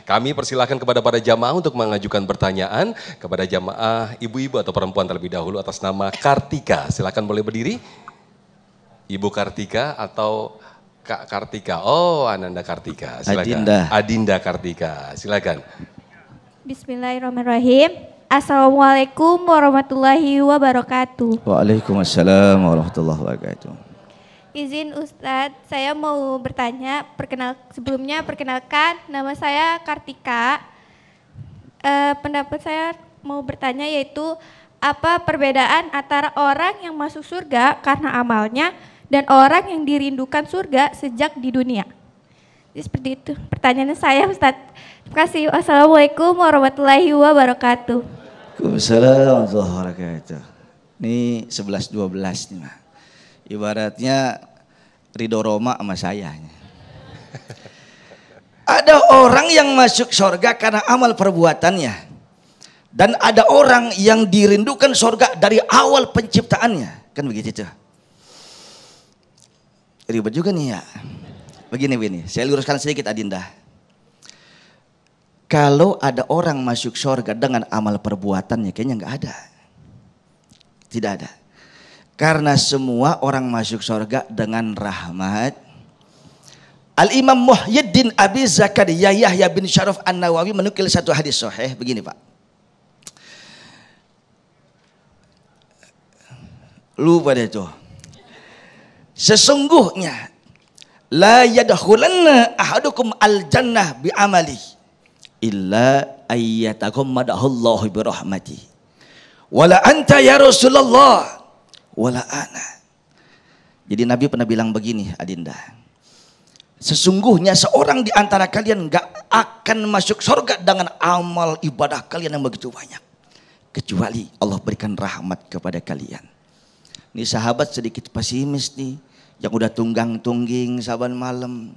Kami persilahkan kepada para jamaah untuk mengajukan pertanyaan kepada jamaah ibu-ibu atau perempuan terlebih dahulu atas nama Kartika. Silakan boleh berdiri. Ibu Kartika atau Kak Kartika. Oh, Ananda Kartika. Silakan. Adinda Kartika. Silakan. Bismillahirrahmanirrahim. Assalamualaikum warahmatullahi wabarakatuh. Waalaikumsalam warahmatullahi wabarakatuh. Izin Ustadz, saya mau bertanya. Sebelumnya perkenalkan, nama saya Kartika. Pendapat saya mau bertanya yaitu apa perbedaan antara orang yang masuk surga karena amalnya dan orang yang dirindukan surga sejak di dunia? Jadi seperti itu pertanyaannya saya, Ustadz. Terima kasih. Wassalamualaikum warahmatullahi wabarakatuh. Waalaikumsalam warahmatullahi wabarakatuh. Ini 11-12 nih, Mak. Ibaratnya Ridho Roma sama saya. Ada orang yang masuk surga karena amal perbuatannya. Dan ada orang yang dirindukan surga dari awal penciptaannya. Kan begitu tuh. Ribet juga nih ya. Begini, saya luruskan sedikit Adinda. Kalau ada orang masuk surga dengan amal perbuatannya, kayaknya nggak ada. Tidak ada. Karena semua orang masuk surga dengan rahmat. Al-Imam Muhyiddin Abi Zakaria Yahya bin Syaraf An-Nawawi menukil satu hadis sahih begini, Pak. Lupa deh tuh. Sesungguhnya la yadkhulanna ahadukum al-jannah bi amali illa ayyatagammadahullahu bi rahmati. Wala anta ya Rasulullah wala ana. Jadi Nabi pernah bilang begini, Adinda. Sesungguhnya seorang di antara kalian gak akan masuk surga dengan amal ibadah kalian yang begitu banyak. Kecuali Allah berikan rahmat kepada kalian. Ini sahabat sedikit pesimis nih. Yang udah tunggang-tungging saban malam.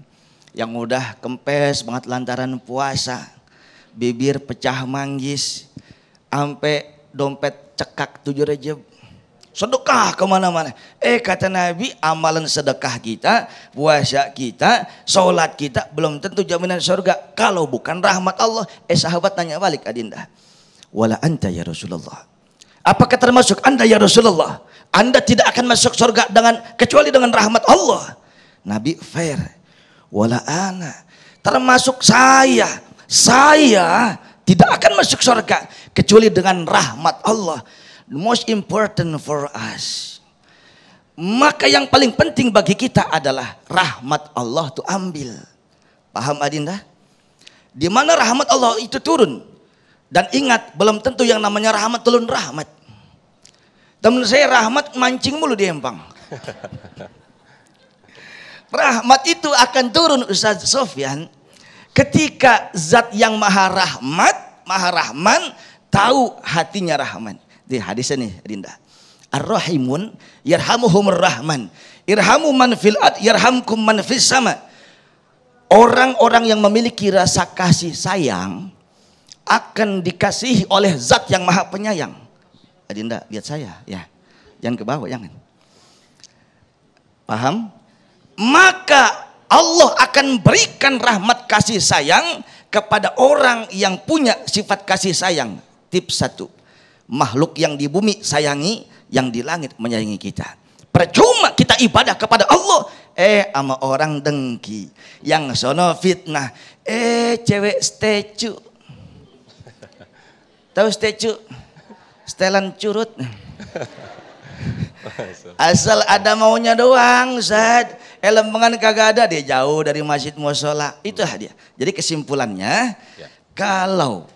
Yang udah kempes banget lantaran puasa. Bibir pecah manggis. Sampai dompet cekak 7 Rejab. Sedekah kemana-mana. Kata Nabi, amalan sedekah kita, puasa kita, sholat kita belum tentu jaminan surga kalau bukan rahmat Allah. Sahabat tanya balik, Adinda. Wala anta ya Rasulullah. Apakah termasuk anda ya Rasulullah? Anda tidak akan masuk surga kecuali dengan rahmat Allah. Nabi fair. Wala ana. Termasuk saya. Saya tidak akan masuk surga kecuali dengan rahmat Allah. The most important for us. Maka yang paling penting bagi kita adalah rahmat Allah itu ambil. Paham Adinda? Di mana rahmat Allah itu turun. Dan ingat, belum tentu yang namanya rahmat turun rahmat. Teman saya rahmat mancing mulu di Empang. Rahmat itu akan turun Ustaz Sofyan ketika zat yang maha rahmat, maha rahman tahu hatinya rahman. Di hadisnya nih Dinda. Ar-Rahimun yarhamuhumur rahman. Irhamu man fil ard yarhamkum man fis sama. Orang-orang yang memiliki rasa kasih sayang akan dikasihi oleh zat yang maha penyayang. Adinda lihat saya ya. Jangan ke bawah, jangan. Paham? Maka Allah akan berikan rahmat kasih sayang kepada orang yang punya sifat kasih sayang. Tips 1. Makhluk yang di bumi sayangi, yang di langit menyayangi kita. Percuma kita ibadah kepada Allah, sama orang dengki, yang sono fitnah, cewek statue. Tahu statue? Setelan curut. Asal ada maunya doang, Ustaz. Lempengan kagak ada, dia jauh dari masjid musola. Itulah dia. Jadi kesimpulannya, kalau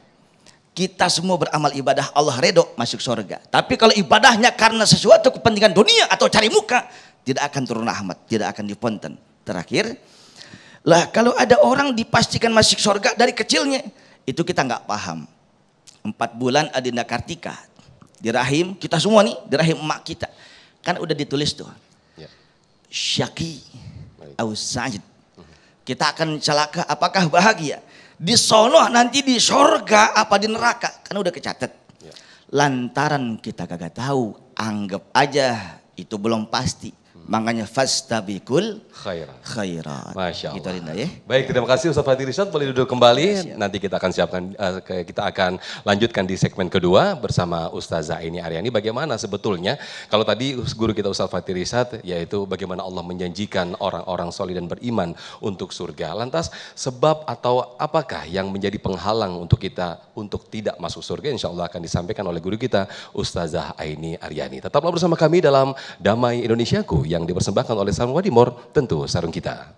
kita semua beramal ibadah, Allah redho masuk surga. Tapi kalau ibadahnya karena sesuatu kepentingan dunia atau cari muka, tidak akan turun rahmat, tidak akan diponten. Terakhir, lah kalau ada orang dipastikan masuk surga dari kecilnya, itu kita nggak paham. 4 bulan Adinda Kartika di rahim kita semua nih, di rahim emak kita, kan udah ditulis tuh, syaki au sa'id. Kita akan celaka, apakah bahagia? Di sono nanti di surga apa di neraka, kan udah kecatat. Lantaran kita kagak tahu, anggap aja itu belum pasti. Makanya fastabiqul Khairat. khairat. Masya Allah. Gitu Linda ya. Baik, terima kasih Ustaz Fatih Rizad. Boleh duduk kembali. Nanti kita akan siapkan, kita akan lanjutkan di segmen kedua bersama Ustazah Aini Aryani. Bagaimana sebetulnya kalau tadi guru kita Ustaz Fatih Rizad, yaitu bagaimana Allah menjanjikan orang-orang soleh dan beriman untuk surga. Lantas sebab atau apakah yang menjadi penghalang untuk kita untuk tidak masuk surga? Insya Allah akan disampaikan oleh guru kita Ustazah Aini Aryani. Tetaplah bersama kami dalam Damai Indonesiaku yang dipersembahkan oleh Sarung Wadimor, tentu sarung kita.